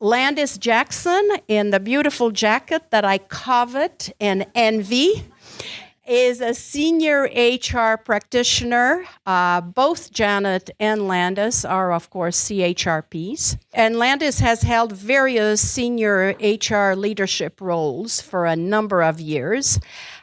Landis Jackson, in the beautiful jacket that I covet and envy, is a senior HR practitioner. Both Janet and Landis are, of course, CHRPs. And Landis has held various senior HR leadership roles for a number of years.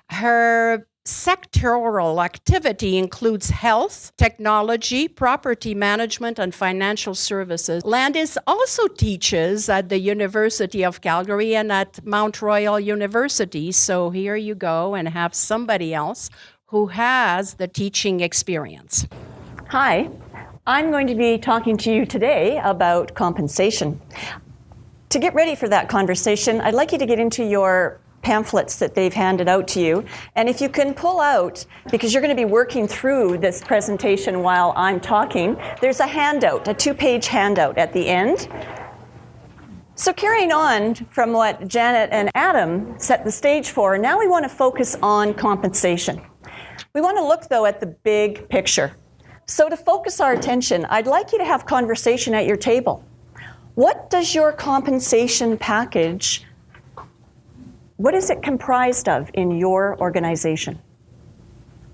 Her sectoral activity includes health, technology, property management, and financial services. Landis also teaches at the University of Calgary and at Mount Royal University. So here you go and have somebody else who has the teaching experience. Hi, I'm going to be talking to you today about compensation. To get ready for that conversation, I'd like you to get into your pamphlets that they've handed out to you. And if you can pull out, because you're going to be working through this presentation while I'm talking, there's a handout, a 2-page handout at the end. So carrying on from what Janet and Adam set the stage for, now we want to focus on compensation. We want to look, though, at the big picture. So to focus our attention, I'd like you to have conversation at your table. What does your compensation package, what is it comprised of in your organization?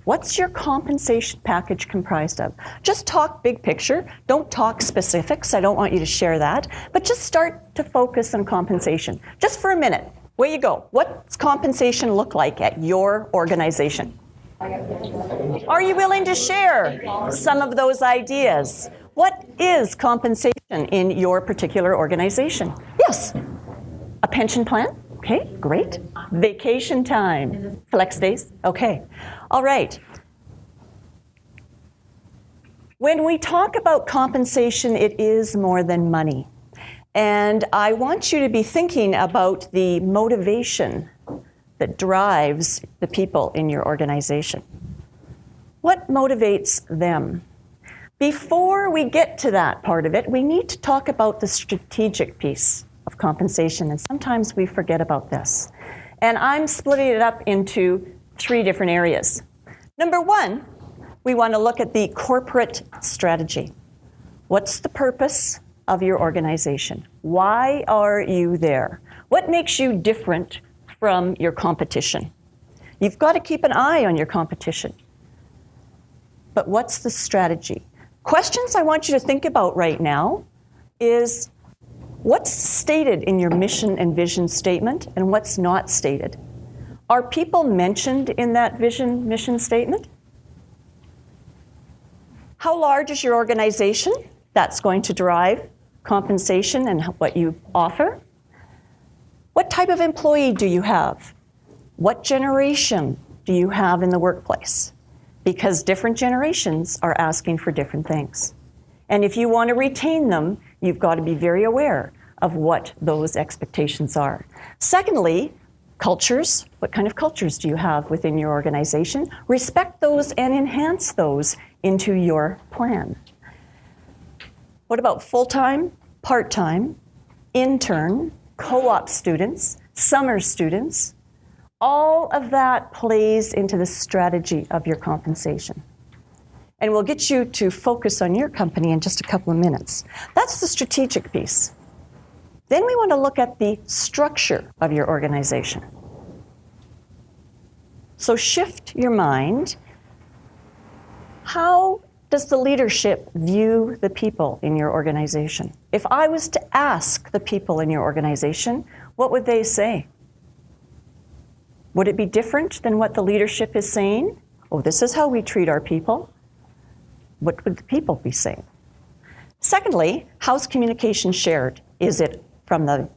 What's your compensation package comprised of? Just talk big picture. Don't talk specifics. I don't want you to share that. But just start to focus on compensation. Just for a minute. Away you go. What's compensation look like at your organization? Are you willing to share some of those ideas? What is compensation in your particular organization? Yes. A pension plan? Okay, great. Vacation time, flex days? Okay, all right. When we talk about compensation, it is more than money. And I want you to be thinking about the motivation that drives the people in your organization. What motivates them? Before we get to that part of it, we need to talk about the strategic piece of compensation, and sometimes we forget about this. And I'm splitting it up into 3 different areas. Number 1, we want to look at the corporate strategy. What's the purpose of your organization? Why are you there? What makes you different from your competition? You've got to keep an eye on your competition. But what's the strategy? Questions I want you to think about right now is, what's stated in your mission and vision statement and what's not stated? Are people mentioned in that vision, mission statement? How large is your organization? That's going to drive compensation and what you offer. What type of employee do you have? What generation do you have in the workplace? Because different generations are asking for different things. And if you want to retain them, you've got to be very aware of what those expectations are. Secondly, cultures. What kind of cultures do you have within your organization? Respect those and enhance those into your plan. What about full-time, part-time, intern, co-op students, summer students? All of that plays into the strategy of your compensation. And we'll get you to focus on your company in just a couple of minutes. That's the strategic piece. Then we want to look at the structure of your organization. So shift your mind. How does the leadership view the people in your organization? If I was to ask the people in your organization, what would they say? Would it be different than what the leadership is saying? Oh, this is how we treat our people. What would the people be saying? Secondly, how's communication shared? Is it from the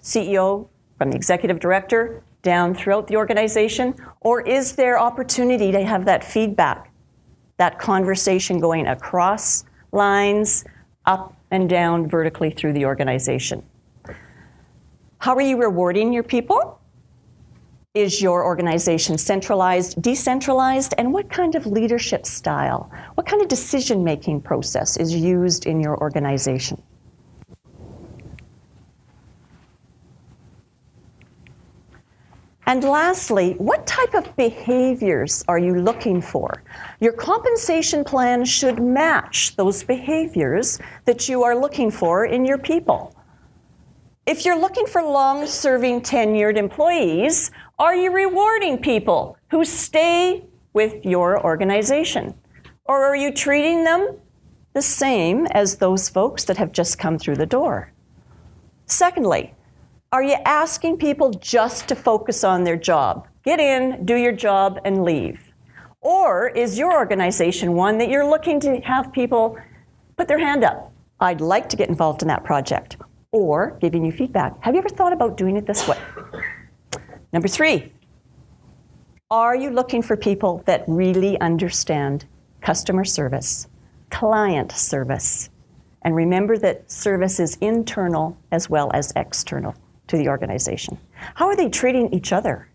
CEO, from the executive director, down throughout the organization? Or is there opportunity to have that feedback, that conversation going across lines, up and down vertically through the organization? How are you rewarding your people? Is your organization centralized, decentralized? And what kind of leadership style, what kind of decision-making process is used in your organization? And lastly, what type of behaviors are you looking for? Your compensation plan should match those behaviors that you are looking for in your people. If you're looking for long-serving, tenured employees, are you rewarding people who stay with your organization? Or are you treating them the same as those folks that have just come through the door? Secondly, are you asking people just to focus on their job? Get in, do your job, and leave. Or is your organization one that you're looking to have people put their hand up? I'd like to get involved in that project. Or giving you feedback. Have you ever thought about doing it this way? Number 3, are you looking for people that really understand customer service, client service? And remember that service is internal as well as external to the organization. How are they treating each other?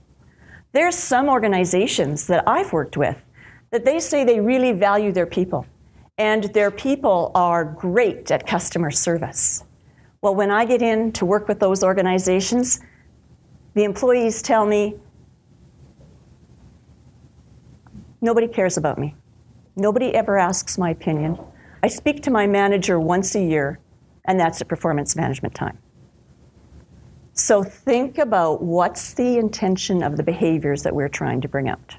There's some organizations that I've worked with that they say they really value their people, and their people are great at customer service. Well, when I get in to work with those organizations, the employees tell me, nobody cares about me. Nobody ever asks my opinion. I speak to my manager once a year, and that's at performance management time. So think about what's the intention of the behaviors that we're trying to bring out.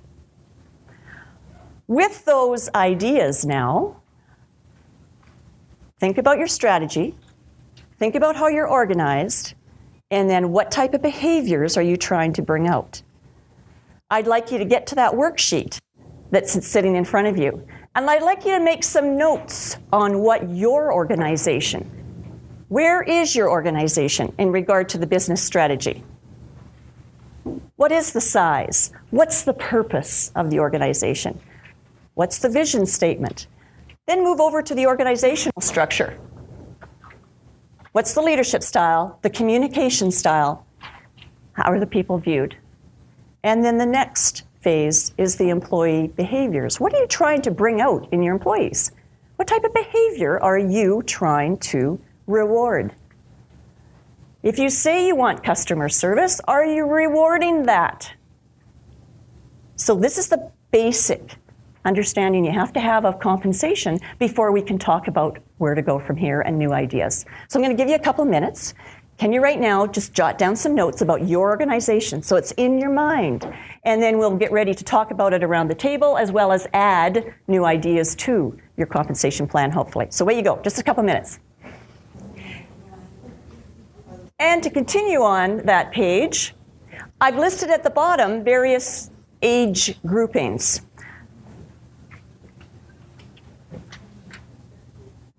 With those ideas now, think about your strategy, think about how you're organized, and then what type of behaviors are you trying to bring out. I'd like you to get to that worksheet that's sitting in front of you, and I'd like you to make some notes on what your organization, where is your organization in regard to the business strategy? What is the size? What's the purpose of the organization? What's the vision statement? Then move over to the organizational structure. What's the leadership style, the communication style? How are the people viewed? And then the next phase is the employee behaviors. What are you trying to bring out in your employees? What type of behavior are you trying to reward? If you say you want customer service, are you rewarding that? So this is the basic understanding you have to have of compensation before we can talk about where to go from here and new ideas. So I'm going to give you a couple of minutes. Can you right now just jot down some notes about your organization so it's in your mind? And then we'll get ready to talk about it around the table as well as add new ideas to your compensation plan, hopefully. So away you go, just a couple of minutes. And to continue on that page, I've listed at the bottom various age groupings.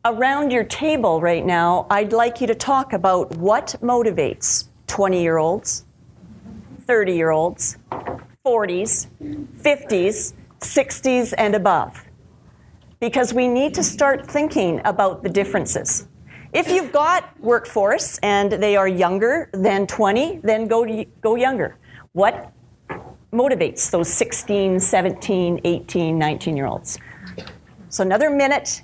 Around your table right now, I'd like you to talk about what motivates 20-year-olds, 30-year-olds, 40s, 50s, 60s, and above. Because we need to start thinking about the differences. If you've got workforce and they are younger than 20, then go younger. What motivates those 16, 17, 18, 19-year-olds? So another minute,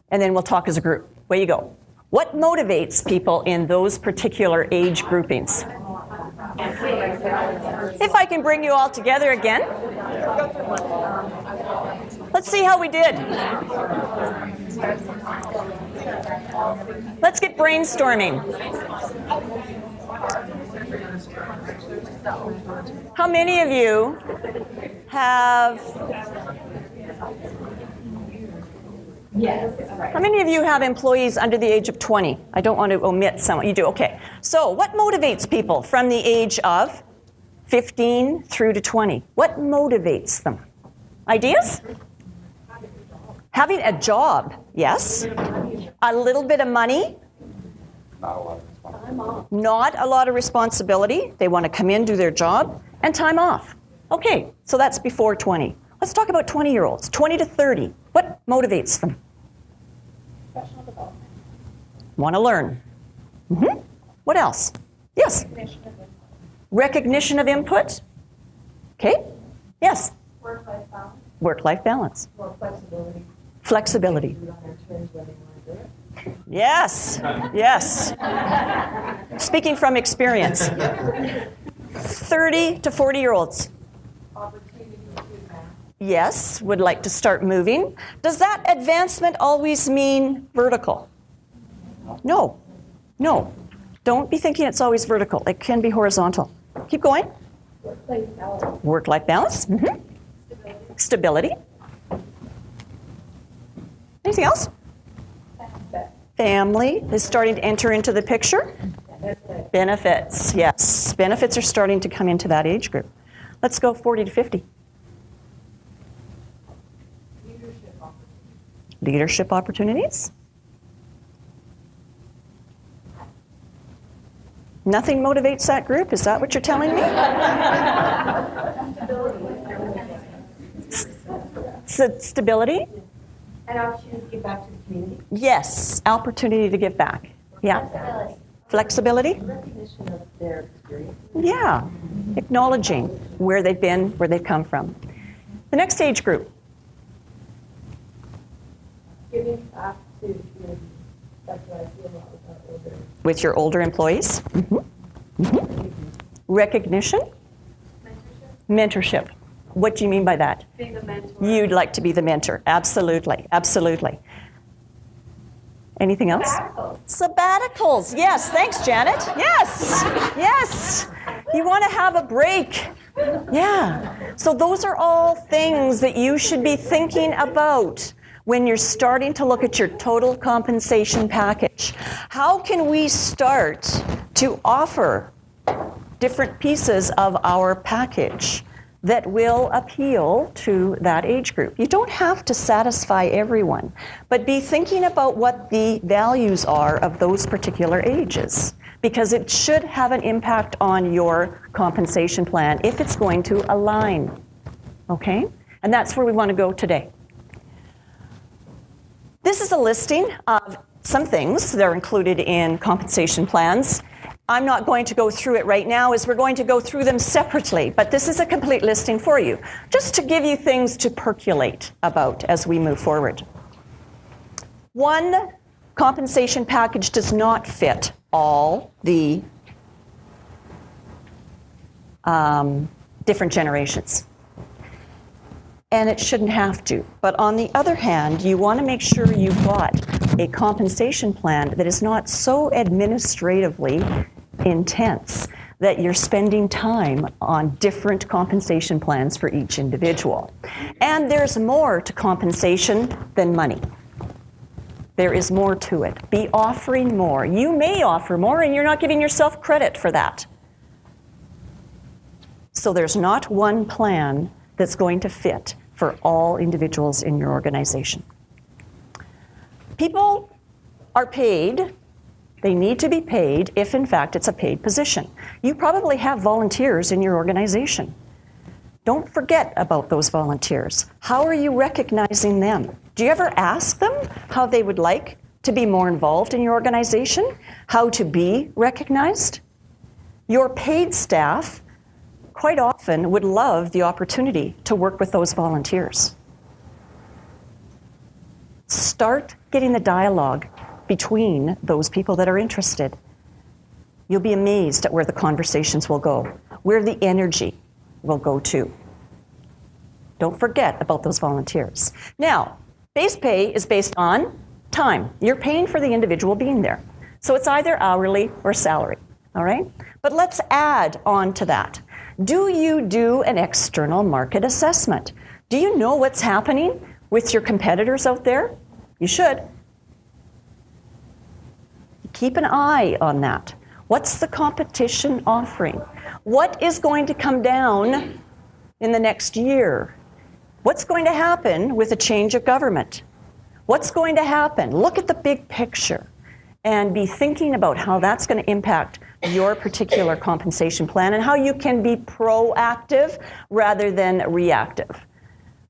and then we'll talk as a group. Way you go. What motivates people in those particular age groupings? If I can bring you all together again. Let's see how we did. Let's get brainstorming. How many of you have... How many of you have employees under the age of 20? I don't want to omit someone. You do, okay. So what motivates people from the age of 15 through to 20? What motivates them? Ideas? Having a job, yes. A little bit of money. Not a lot of responsibility. They want to come in, do their job, and time off. Okay, so that's before 20. Let's talk about 20-year-olds, 20 to 30. What motivates them? Professional development. Want to learn. Mm-hmm. What else? Yes? Recognition of input. Okay. Yes? Work-life balance. Work-life balance. More flexibility. Flexibility. Do it on their terms whether they want to do it. Yes. Yes. Speaking from experience. 30 to 40-year-olds. Opportunity to advance. Yes, would like to start moving. Does that advancement always mean vertical? No. No. Don't be thinking it's always vertical. It can be horizontal. Keep going. Work-life balance. Work-life balance. Mhm. Stability. Anything else? Family is starting to enter into the picture. Benefits, yes. Benefits are starting to come into that age group. Let's go 40 to 50. Leadership opportunities. Nothing motivates that group? Is that what you're telling me? Stability? An opportunity to give back to the community. Yes, opportunity to give back. Yeah. Flexibility? Recognition of their experience. Yeah. Acknowledging where they've been, where they've come from. The next age group. Giving back to the community. That's what I feel about our older. With your older employees. Recognition? Mentorship. What do you mean by that? Being the mentor. You'd like to be the mentor. Absolutely. Absolutely. Anything else? Sabbaticals. Yes. Thanks, Janet. Yes. Yes. You want to have a break. Yeah. So those are all things that you should be thinking about when you're starting to look at your total compensation package. How can we start to offer different pieces of our package that will appeal to that age group? You don't have to satisfy everyone, but be thinking about what the values are of those particular ages, because it should have an impact on your compensation plan if it's going to align, okay? And that's where we want to go today. This is a listing of some things that are included in compensation plans. I'm not going to go through it right now, as we're going to go through them separately, but this is a complete listing for you, just to give you things to percolate about as we move forward. One compensation package does not fit all the different generations. And it shouldn't have to. But on the other hand, you want to make sure you've got a compensation plan that is not so administratively intense that you're spending time on different compensation plans for each individual. And there's more to compensation than money. There is more to it. Be offering more. You may offer more, and you're not giving yourself credit for that. So there's not one plan that's going to fit for all individuals in your organization. People are paid. They need to be paid if, in fact, it's a paid position. You probably have volunteers in your organization. Don't forget about those volunteers. How are you recognizing them? Do you ever ask them how they would like to be more involved in your organization? How to be recognized? Your paid staff quite often would love the opportunity to work with those volunteers. Start getting the dialogue between those people that are interested. You'll be amazed at where the conversations will go, where the energy will go to. Don't forget about those volunteers. Now, base pay is based on time. You're paying for the individual being there. So it's either hourly or salary, all right? But let's add on to that. Do you do an external market assessment? Do you know what's happening with your competitors out there? You should. Keep an eye on that. What's the competition offering? What is going to come down in the next year? What's going to happen with a change of government? What's going to happen? Look at the big picture and be thinking about how that's going to impact your particular compensation plan and how you can be proactive rather than reactive.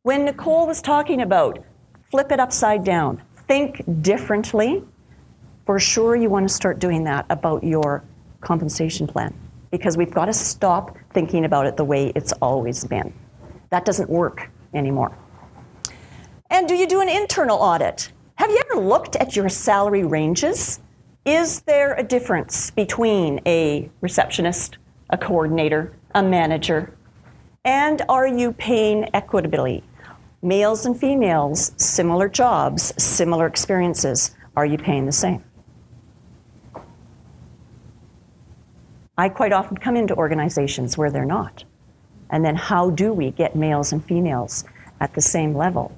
When Nicole was talking about flip it upside down, think differently, for sure you want to start doing that about your compensation plan, because we've got to stop thinking about it the way it's always been. That doesn't work anymore. And do you do an internal audit? Have you ever looked at your salary ranges? Is there a difference between a receptionist, a coordinator, a manager? And are you paying equitably? Males and females, similar jobs, similar experiences. Are you paying the same? I quite often come into organizations where they're not. And then how do we get males and females at the same level?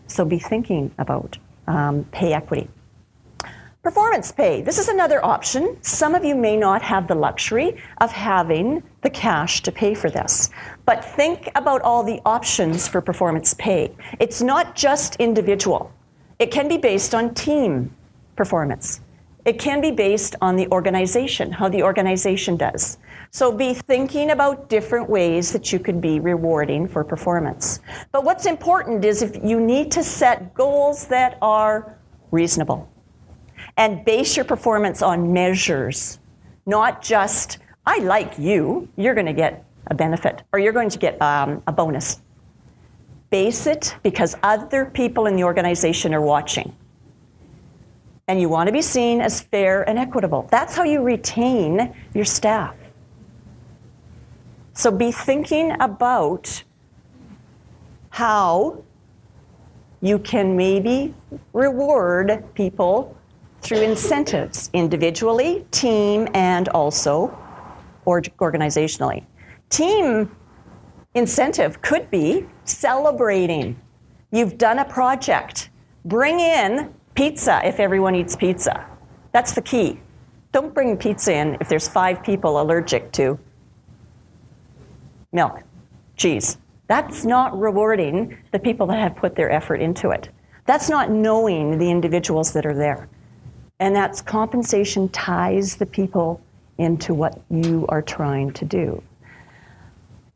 So be thinking about pay equity. Performance pay. This is another option. Some of you may not have the luxury of having the cash to pay for this. But think about all the options for performance pay. It's not just individual. It can be based on team performance. It can be based on the organization, how the organization does. So be thinking about different ways that you could be rewarding for performance. But what's important is if you need to set goals that are reasonable and base your performance on measures, not just, I like you, you're going to get a benefit, or you're going to get a bonus. Base it because other people in the organization are watching. And you want to be seen as fair and equitable. That's how you retain your staff. So be thinking about how you can maybe reward people through incentives, individually, team, and also organizationally. Team incentive could be celebrating. You've done a project. Bring in pizza if everyone eats pizza. That's the key. Don't bring pizza in if there's 5 people allergic to milk, cheese. That's not rewarding the people that have put their effort into it. That's not knowing the individuals that are there. And that's compensation ties the people into what you are trying to do.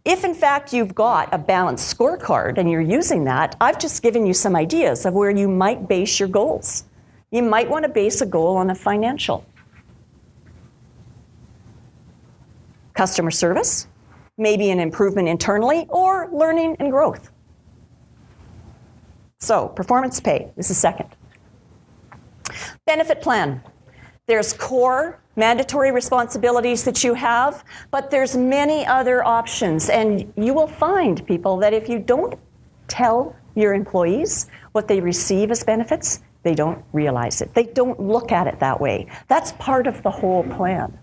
If in fact you've got a balanced scorecard and you're using that, I've just given you some ideas of where you might base your goals. You might want to base a goal on a financial. Customer service, maybe an improvement internally, or learning and growth. So, performance pay is the second. Benefit plan. There's core mandatory responsibilities that you have, but there's many other options. And you will find, people, that if you don't tell your employees what they receive as benefits, they don't realize it. They don't look at it that way. That's part of the whole plan.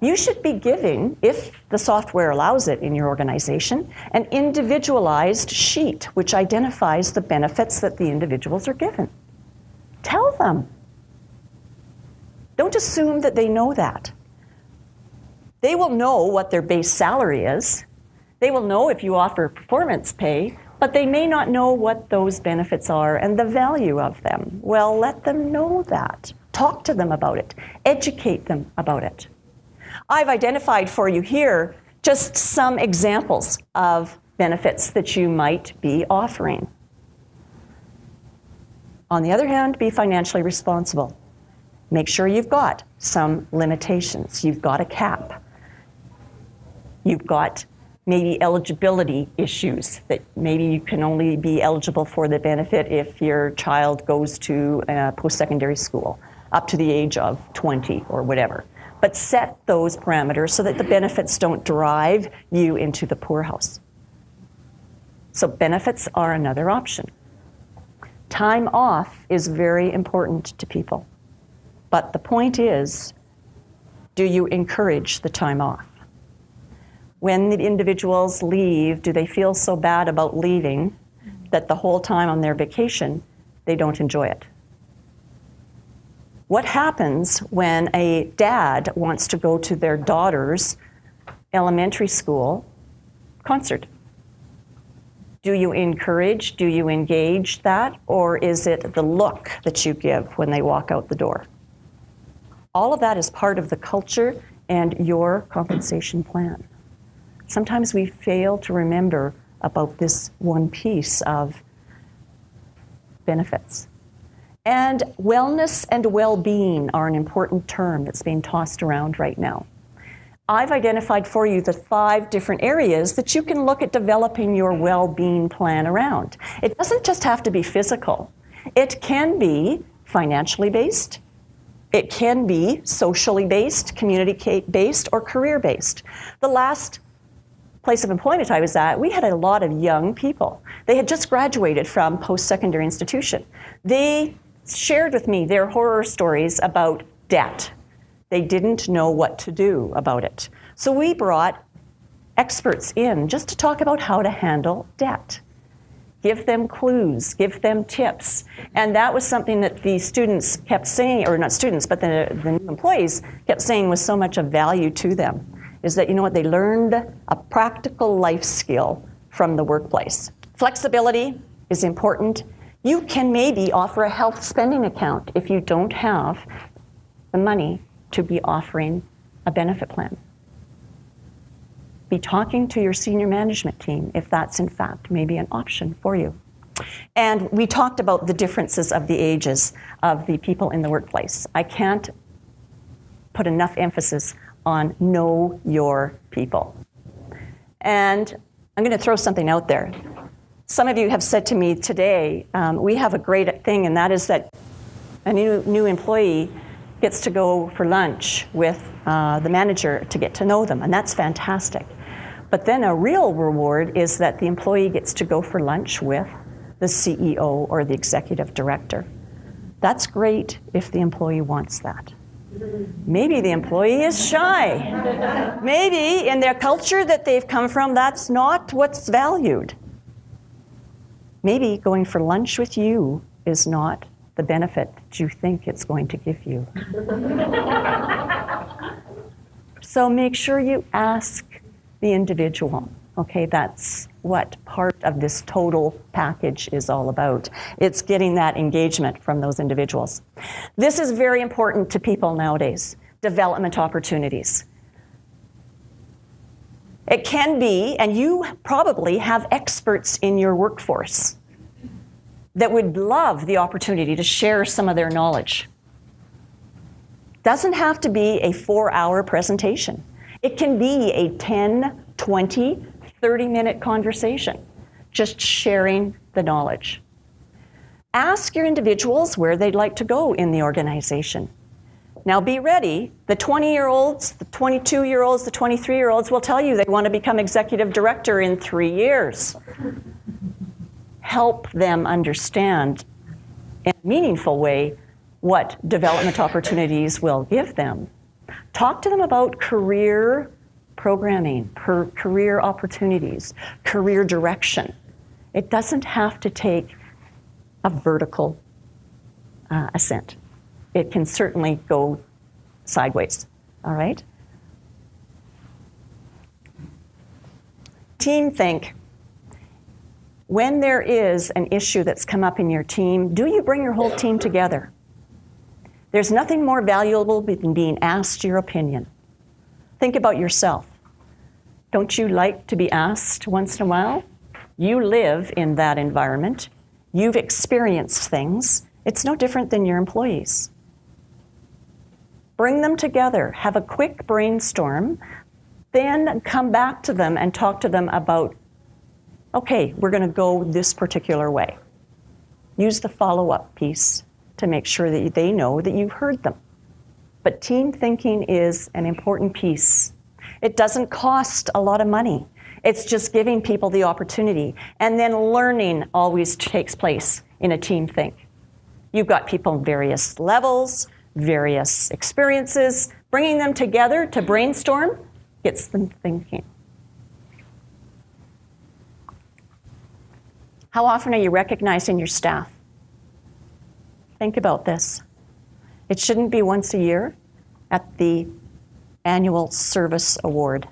You should be giving, if the software allows it in your organization, an individualized sheet which identifies the benefits that the individuals are given. Tell them. Don't assume that they know that. They will know what their base salary is. They will know if you offer performance pay, but they may not know what those benefits are and the value of them. Well, let them know that. Talk to them about it. Educate them about it. I've identified for you here just some examples of benefits that you might be offering. On the other hand, be financially responsible. Make sure you've got some limitations. You've got a cap. You've got maybe eligibility issues, that maybe you can only be eligible for the benefit if your child goes to post-secondary school up to the age of 20 or whatever. But set those parameters so that the benefits don't drive you into the poorhouse. So benefits are another option. Time off is very important to people. But the point is, do you encourage the time off? When the individuals leave, do they feel so bad about leaving that the whole time on their vacation, they don't enjoy it? What happens when a dad wants to go to their daughter's elementary school concert? Do you encourage, do you engage that, or is it the look that you give when they walk out the door? All of that is part of the culture and your compensation plan. Sometimes we fail to remember about this one piece of benefits. And wellness and well-being are an important term that's being tossed around right now. I've identified for you the 5 different areas that you can look at developing your well-being plan around. It doesn't just have to be physical. It can be financially based. It can be socially based, community-based, or career-based. The last place of employment I was at, we had a lot of young people. They had just graduated from post-secondary institution. They shared with me their horror stories about debt They didn't know what to do about it. So we brought experts in just to talk about how to handle debt. Give them clues, give them tips. And that was something that the students kept saying, or not students, but the new employees kept saying was so much of value to them, is that, you know what, they learned a practical life skill from the workplace. Flexibility is important. You can maybe offer a health spending account if you don't have the money to be offering a benefit plan. Be talking to your senior management team if that's in fact maybe an option for you. And we talked about the differences of the ages of the people in the workplace. I can't put enough emphasis on know your people. And I'm going to throw something out there. Some of you have said to me today, we have a great thing, and that is that a new employee gets to go for lunch with the manager to get to know them, and that's fantastic. But then a real reward is that the employee gets to go for lunch with the CEO or the executive director. That's great if the employee wants that. Maybe the employee is shy. Maybe in their culture that they've come from, that's not what's valued. Maybe going for lunch with you is not the benefit that you think it's going to give you. So make sure you ask the individual. Okay, that's what part of this total package is all about. It's getting that engagement from those individuals. This is very important to people nowadays, development opportunities. It can be, and you probably have experts in your workforce that would love the opportunity to share some of their knowledge. Doesn't have to be a 4-hour presentation. It can be a 10, 20, 30-minute conversation, just sharing the knowledge. Ask your individuals where they'd like to go in the organization. Now be ready. The 20-year-olds, the 22-year-olds, the 23-year-olds will tell you they want to become executive director in 3 years. Help them understand in a meaningful way what development opportunities will give them. Talk to them about career programming, career opportunities, career direction. It doesn't have to take a vertical ascent. It can certainly go sideways, all right? Team think. When there is an issue that's come up in your team, do you bring your whole team together? There's nothing more valuable than being asked your opinion. Think about yourself. Don't you like to be asked once in a while? You live in that environment. You've experienced things. It's no different than your employees. Bring them together, have a quick brainstorm, then come back to them and talk to them about, okay, we're going to go this particular way. Use the follow-up piece to make sure that they know that you've heard them. But team thinking is an important piece. It doesn't cost a lot of money. It's just giving people the opportunity. And then learning always takes place in a team think. You've got people in various levels, various experiences. Bringing them together to brainstorm gets them thinking. How often are you recognizing your staff? Think about this. It shouldn't be once a year at the annual service award.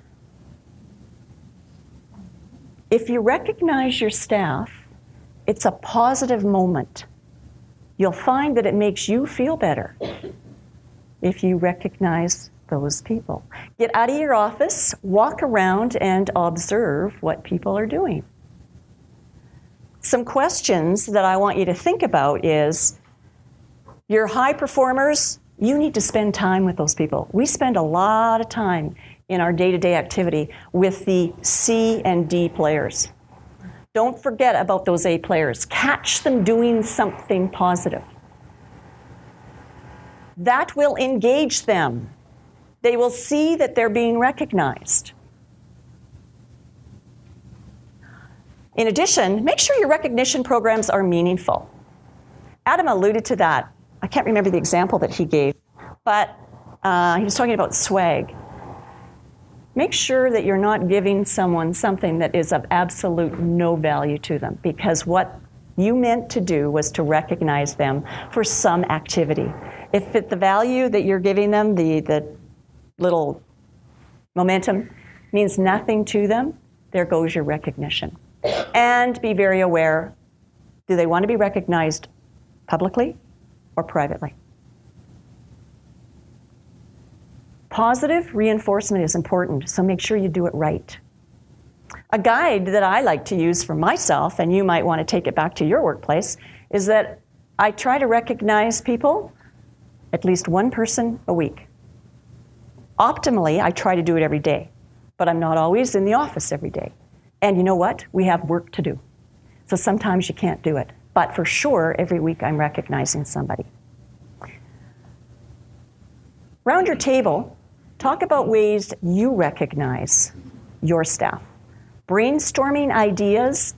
If you recognize your staff, it's a positive moment. You'll find that it makes you feel better if you recognize those people. Get out of your office, walk around, and observe what people are doing. Some questions that I want you to think about is, your high performers, you need to spend time with those people. We spend a lot of time in our day-to-day activity with the C and D players. Don't forget about those A players. Catch them doing something positive. That will engage them. They will see that they're being recognized. In addition, make sure your recognition programs are meaningful. Adam alluded to that. I can't remember the example that he gave, but he was talking about swag. Make sure that you're not giving someone something that is of absolute no value to them, because what you meant to do was to recognize them for some activity. If the value that you're giving them, the little momentum, means nothing to them, there goes your recognition. And be very aware, do they want to be recognized publicly or privately? Positive reinforcement is important, so make sure you do it right. A guide that I like to use for myself, and you might want to take it back to your workplace, is that I try to recognize people, at least one person a week. Optimally, I try to do it every day, but I'm not always in the office every day. And you know what? We have work to do. So sometimes you can't do it. But for sure, every week I'm recognizing somebody. Round your table, talk about ways you recognize your staff. Brainstorming ideas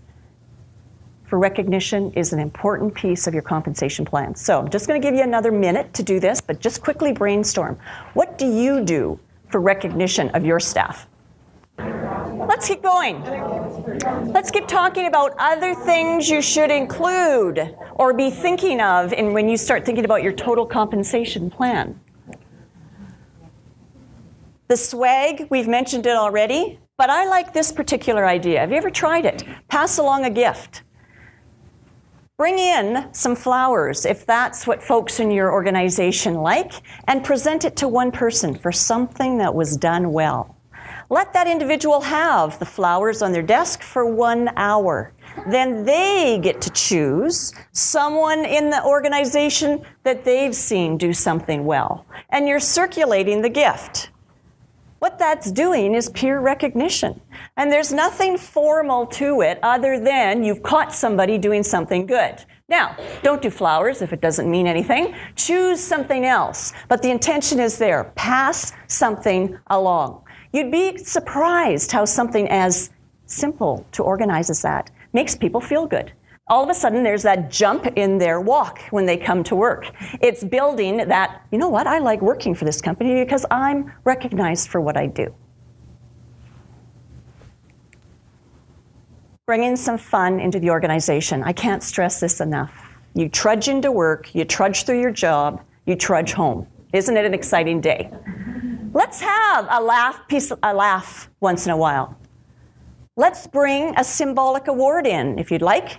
for recognition is an important piece of your compensation plan. So I'm just going to give you another minute to do this, but just quickly brainstorm. What do you do for recognition of your staff? Let's keep going. Let's keep talking about other things you should include or be thinking of when you start thinking about your total compensation plan. The swag, we've mentioned it already, but I like this particular idea. Have you ever tried it? Pass along a gift. Bring in some flowers, if that's what folks in your organization like, and present it to one person for something that was done well. Let that individual have the flowers on their desk for 1 hour. Then they get to choose someone in the organization that they've seen do something well. And you're circulating the gift. What that's doing is peer recognition. And there's nothing formal to it other than you've caught somebody doing something good. Now, don't do flowers if it doesn't mean anything. Choose something else. But the intention is there. Pass something along. You'd be surprised how something as simple to organize as that makes people feel good. All of a sudden, there's that jump in their walk when they come to work. It's building that, you know what, I like working for this company because I'm recognized for what I do. Bring in some fun into the organization. I can't stress this enough. You trudge into work, you trudge through your job, you trudge home. Isn't it an exciting day? Let's have a laugh once in a while. Let's bring a symbolic award in, if you'd like.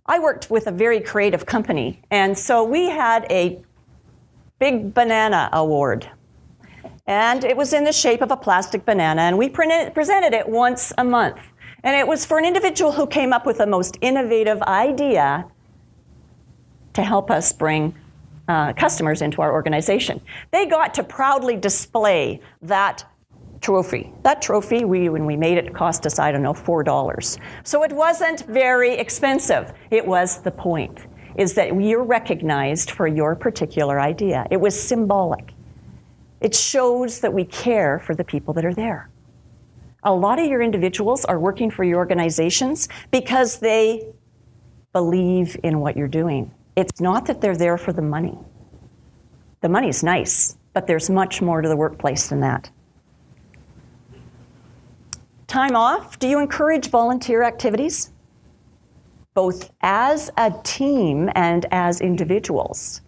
I worked with a very creative company, and so we had a big banana award. And it was in the shape of a plastic banana, and we presented it once a month. And it was for an individual who came up with the most innovative idea to help us bring customers into our organization. They got to proudly display that trophy. That trophy, when we made it, cost us, I don't know, $4. So it wasn't very expensive. It was the point, is that you're recognized for your particular idea. It was symbolic. It shows that we care for the people that are there. A lot of your individuals are working for your organizations because they believe in what you're doing. It's not that they're there for the money. The money's nice, but there's much more to the workplace than that. Time off. Do you encourage volunteer activities? Both as a team and as individuals.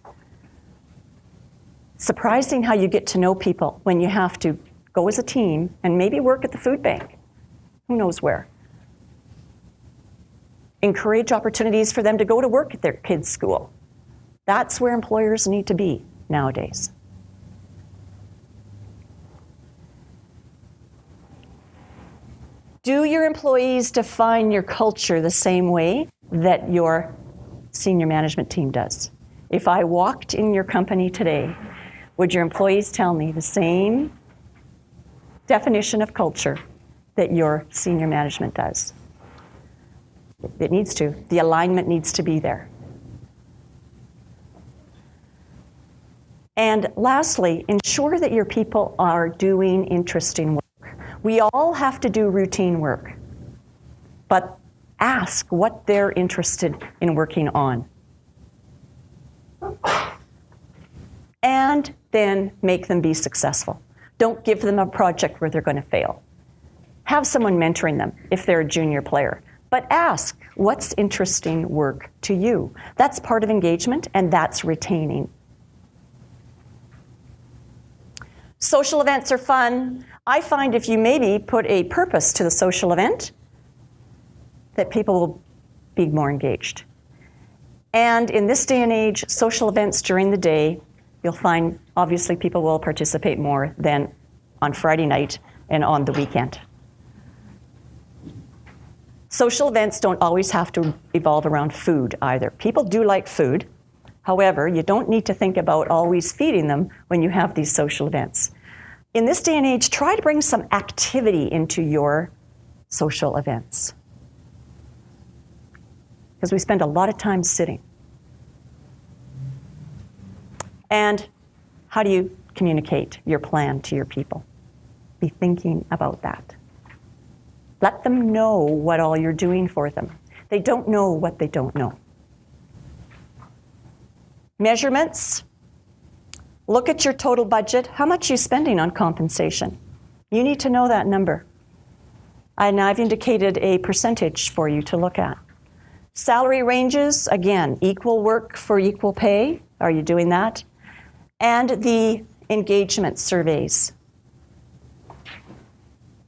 Surprising how you get to know people when you have to go as a team and maybe work at the food bank. Who knows where? Encourage opportunities for them to go to work at their kids' school. That's where employers need to be nowadays. Do your employees define your culture the same way that your senior management team does? If I walked in your company today, would your employees tell me the same definition of culture that your senior management does? It needs to. The alignment needs to be there. And lastly, ensure that your people are doing interesting work. We all have to do routine work, but ask what they're interested in working on. And then make them be successful. Don't give them a project where they're going to fail. Have someone mentoring them if they're a junior player. But ask, what's interesting work to you? That's part of engagement, and that's retaining. Social events are fun. I find if you maybe put a purpose to the social event, that people will be more engaged. And in this day and age, social events during the day, you'll find obviously people will participate more than on Friday night and on the weekend. Social events don't always have to evolve around food either. People do like food. However, you don't need to think about always feeding them when you have these social events. In this day and age, try to bring some activity into your social events. Because we spend a lot of time sitting. And how do you communicate your plan to your people? Be thinking about that. Let them know what all you're doing for them. They don't know what they don't know. Measurements. Look at your total budget. How much are you spending on compensation? You need to know that number. And I've indicated a percentage for you to look at. Salary ranges, again, equal work for equal pay. Are you doing that? And the engagement surveys.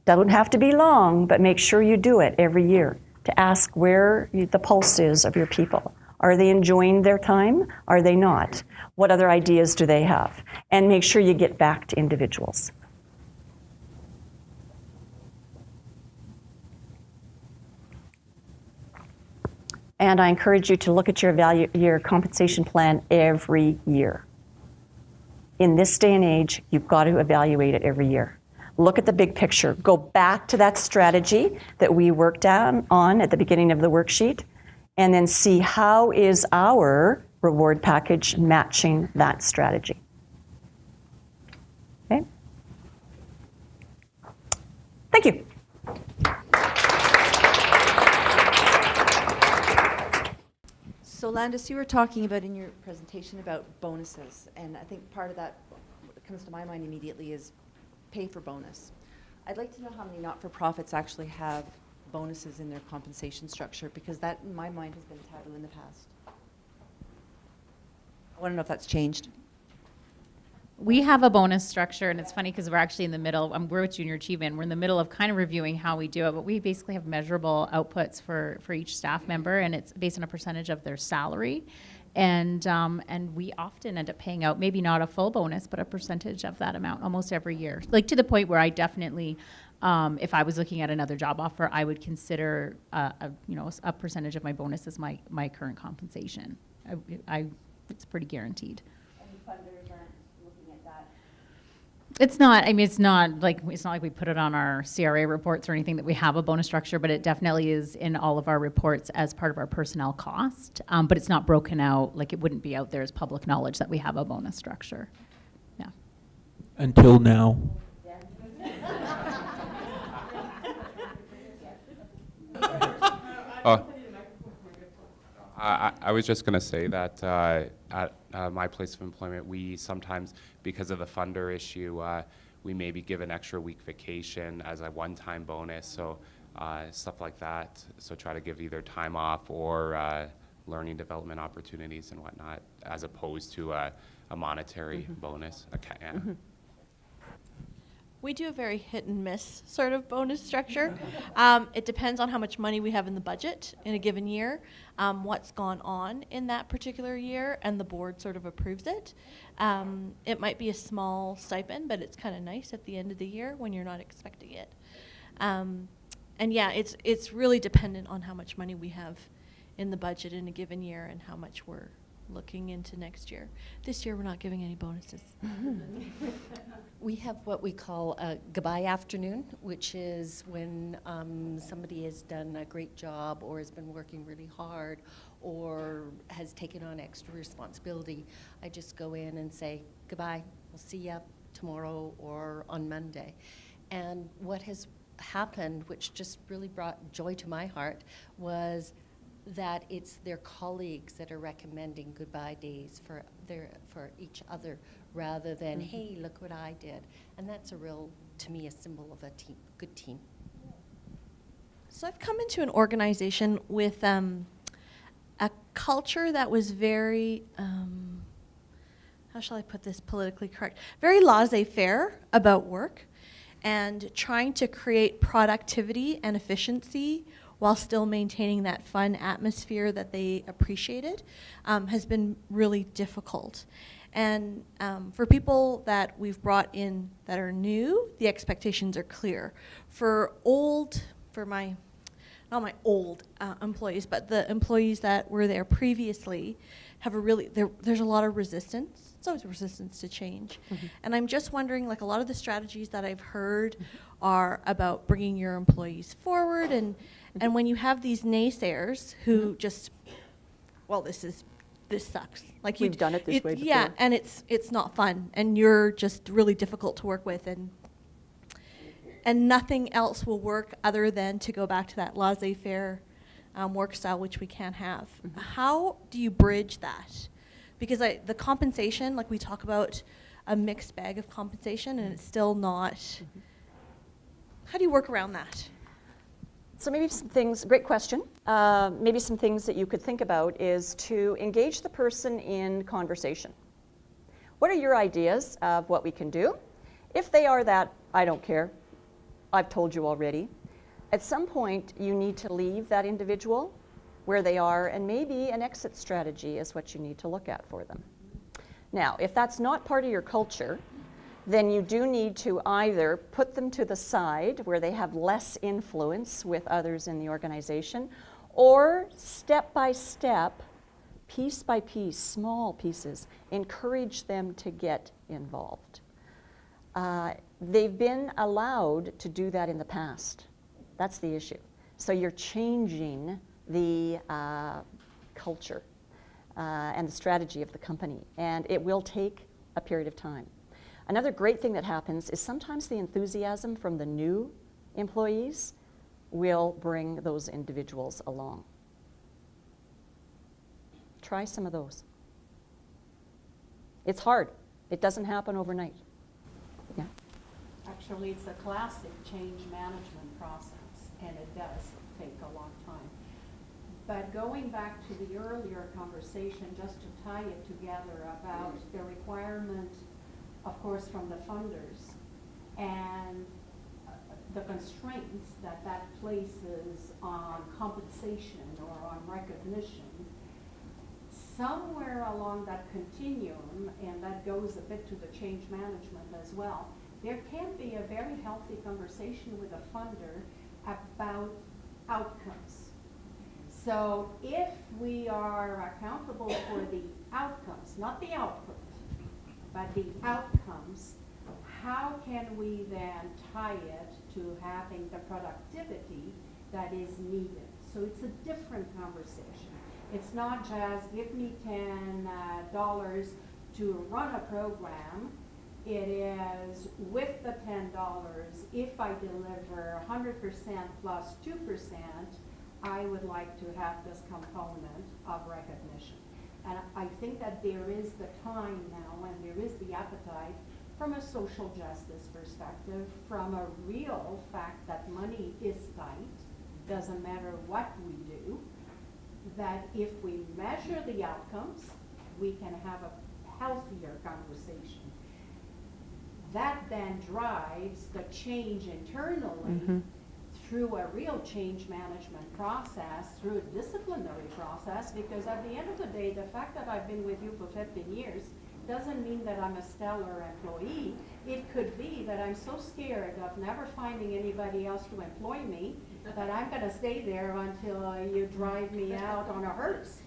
Doesn't have to be long, but make sure you do it every year to ask where the pulse is of your people. Are they enjoying their time? Are they not? What other ideas do they have? And make sure you get back to individuals. And I encourage you to look at your compensation plan every year. In this day and age, you've got to evaluate it every year. Look at the big picture. Go back to that strategy that we worked on at the beginning of the worksheet, and then see how is our reward package matching that strategy. Okay? Thank you. So Landis, you were talking about in your presentation about bonuses, and I think part of that, what comes to my mind immediately is pay for bonus. I'd like to know how many not-for-profits actually have bonuses in their compensation structure, because that, in my mind, has been taboo in the past. I want to know if that's changed. We have a bonus structure, and it's funny because we're actually in the middle. We're with Junior Achievement. We're in the middle of kind of reviewing how we do it, but we basically have measurable outputs for each staff member, and it's based on a percentage of their salary. And we often end up paying out maybe not a full bonus, but a percentage of that amount almost every year. Like to the point where I definitely, if I was looking at another job offer, I would consider a percentage of my bonus as my current compensation. It's pretty guaranteed. It's not. I mean, it's not like we put it on our CRA reports or anything that we have a bonus structure, but it definitely is in all of our reports as part of our personnel cost. But it's not broken out. Like it wouldn't be out there as public knowledge that we have a bonus structure. Yeah. Until now. I was just going to say that at my place of employment, we sometimes, because of the funder issue, we maybe give an extra week vacation as a one-time bonus, so stuff like that. So try to give either time off or learning development opportunities and whatnot, as opposed to a monetary bonus. Okay, yeah. We do a very hit and miss sort of bonus structure. It depends on how much money we have in the budget in a given year, what's gone on in that particular year, and the board sort of approves it. It might be a small stipend, but it's kind of nice at the end of the year when you're not expecting it. And yeah, it's really dependent on how much money we have in the budget in a given year and how much we're looking into next year. This year we're not giving any bonuses. We have what we call a goodbye afternoon, which is when somebody has done a great job or has been working really hard or has taken on extra responsibility. I just go in and say, goodbye, we'll see you tomorrow or on Monday. And what has happened, which just really brought joy to my heart, was that it's their colleagues that are recommending goodbye days for each other rather than, hey, look what I did. And that's to me, a symbol of a team, good team. So I've come into an organization with a culture that was very, how shall I put this politically correct, very laissez-faire about work and trying to create productivity and efficiency while still maintaining that fun atmosphere that they appreciated has been really difficult. And for people that we've brought in that are new, the expectations are clear. Not my old employees, but the employees that were there previously have there's a lot of resistance. It's always resistance to change. And I'm just wondering, like, a lot of the strategies that I've heard are about bringing your employees forward, and when you have these naysayers who just, well, this sucks. Like, We've done it this way before. Yeah, and it's not fun, and you're just really difficult to work with, and nothing else will work other than to go back to that laissez-faire work style, which we can't have. How do you bridge that? Because the compensation, like, we talk about a mixed bag of compensation, and it's still not. How do you work around that? So maybe some things, great question. Maybe some things that you could think about is to engage the person in conversation. What are your ideas of what we can do? If they are that, I don't care, I've told you already, at some point you need to leave that individual where they are, and maybe an exit strategy is what you need to look at for them. Now, if that's not part of your culture, then you do need to either put them to the side where they have less influence with others in the organization, or step by step, piece by piece, small pieces, encourage them to get involved. They've been allowed to do that in the past. That's the issue. So you're changing the culture and the strategy of the company, and it will take a period of time. Another great thing that happens is sometimes the enthusiasm from the new employees will bring those individuals along. Try some of those. It's hard. It doesn't happen overnight. Yeah. Actually, it's a classic change management process, and it does take a long time. But going back to the earlier conversation, just to tie it together about the requirement, of course, from the funders and the constraints that places on compensation or on recognition, somewhere along that continuum, and that goes a bit to the change management as well, there can be a very healthy conversation with a funder about outcomes. So if we are accountable for the outcomes, not the output, but the outcomes, how can we then tie it to having the productivity that is needed? So it's a different conversation. It's not just give me $10 to run a program. It is with the $10, if I deliver 100% plus 2%, I would like to have this component of recognition. And I think that there is the time now, and there is the appetite from a social justice perspective, from a real fact that money is tight, doesn't matter what we do, that if we measure the outcomes, we can have a healthier conversation. That then drives the change internally through a real change management process, through a disciplinary process, because at the end of the day, the fact that I've been with you for 15 years doesn't mean that I'm a stellar employee. It could be that I'm so scared of never finding anybody else to employ me that I'm going to stay there until you drive me out on a hearse.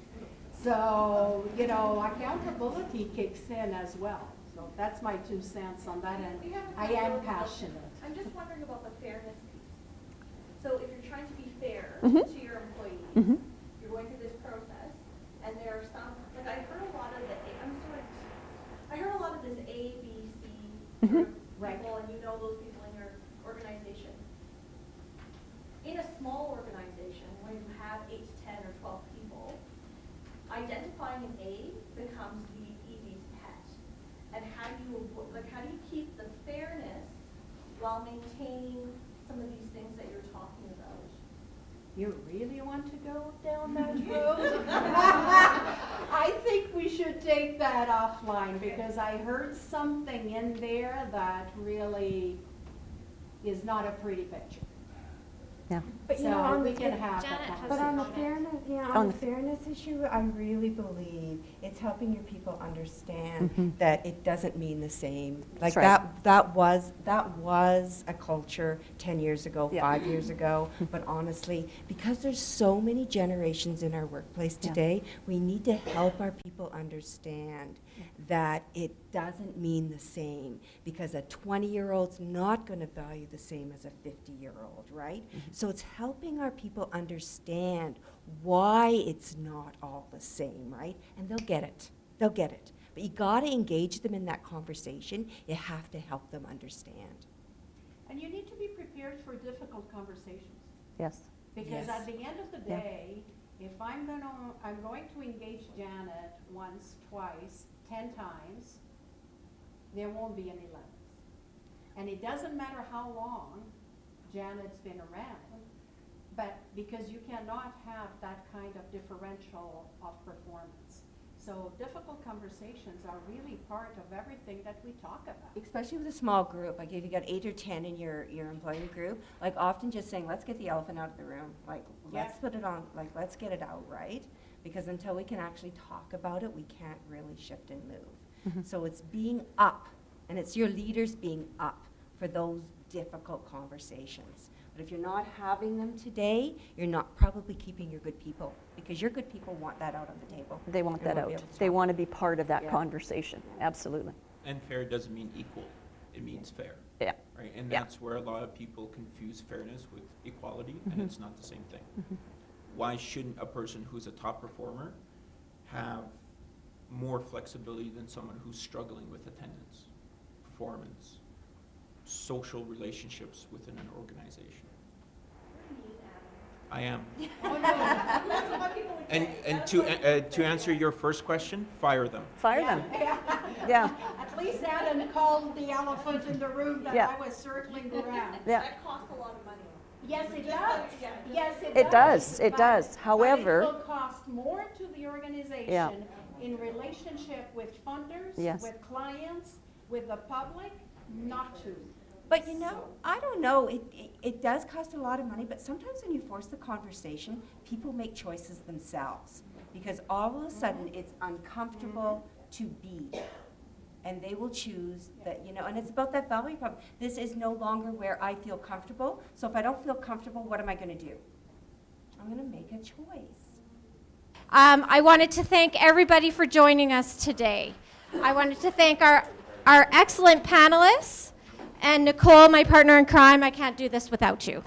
So, accountability kicks in as well. So that's my 2 cents on that, and I am passionate. I'm just wondering about the fairness piece. So if you're trying to be fair to your employees, you're going through this process, and there are some, like I heard a lot of this A, B, C sort of people, and you know those people in your organization. In a small organization, when you have 8 to 10 or 12 people, client A becomes Evie's pet? And how do you, how do you keep the fairness while maintaining some of these things that you're talking about? You really want to go down that road? I think we should take that offline because I heard something in there that really is not a pretty picture. Yeah. But So we can have that But on the conversation. fairness, on the fairness issue, I really believe it's helping your people understand that it doesn't mean the same. Like right. that was a culture 10 years ago, Yeah. 5 years ago. But honestly, because there's so many generations in our workplace today, we need to help our people understand that it doesn't mean the same, because a 20-year-old's not going to value the same as a 50-year-old, right? So it's helping our people understand why it's not all the same, right? And they'll get it. They'll get it. But you got to engage them in that conversation. You have to help them understand. And you need to be prepared for difficult conversations. Yes. Because Yes. at the end of the Yeah. day, if I'm going to engage Janet once, twice, 10 times, there won't be any 11s. And it doesn't matter how long Janet's been around, but because you cannot have that kind of differential of performance. So difficult conversations are really part of everything that we talk about. Especially with a small group, like if you got 8 or 10 in your employee group, like often just saying, let's get the elephant out of the room. Like, let's Yeah. put it on, like, let's get it out, right? Because until we can actually talk about it, we can't really shift and move. So it's being up, and it's your leaders being up for those difficult conversations. But if you're not having them today, you're not probably keeping your good people, because your good people want that out on the table. They want and that won't be out. able to They talk. want to be part of that Yeah. conversation. Absolutely. And fair doesn't mean equal, it means fair, Yeah. right? And Yeah. that's where a lot of people confuse fairness with equality, and it's not the same thing. Why shouldn't a person who's a top performer have more flexibility than someone who's struggling with attendance, performance, social relationships within an organization? I am. And to answer your first question, fire them. Fire them. Yeah. At least Adam called the elephant in the room that Yeah. I was circling around. Yeah. That costs a lot of money. Yes, it does. Yes, It does. It But- does. However- but it will cost more to the organization in relationship with funders, Yes. with clients, with the public, not to. But you know, I don't know, it does cost a lot of money, but sometimes when you force the conversation, people make choices themselves. Because all of a sudden, it's uncomfortable to be. And they will choose that, you know, and it's about that value problem. This is no longer where I feel comfortable, so if I don't feel comfortable, what am I gonna do? I'm gonna make a choice. I wanted to thank everybody for joining us today. I wanted to thank our excellent panelists, and Nicole, my partner in crime. I can't do this without you.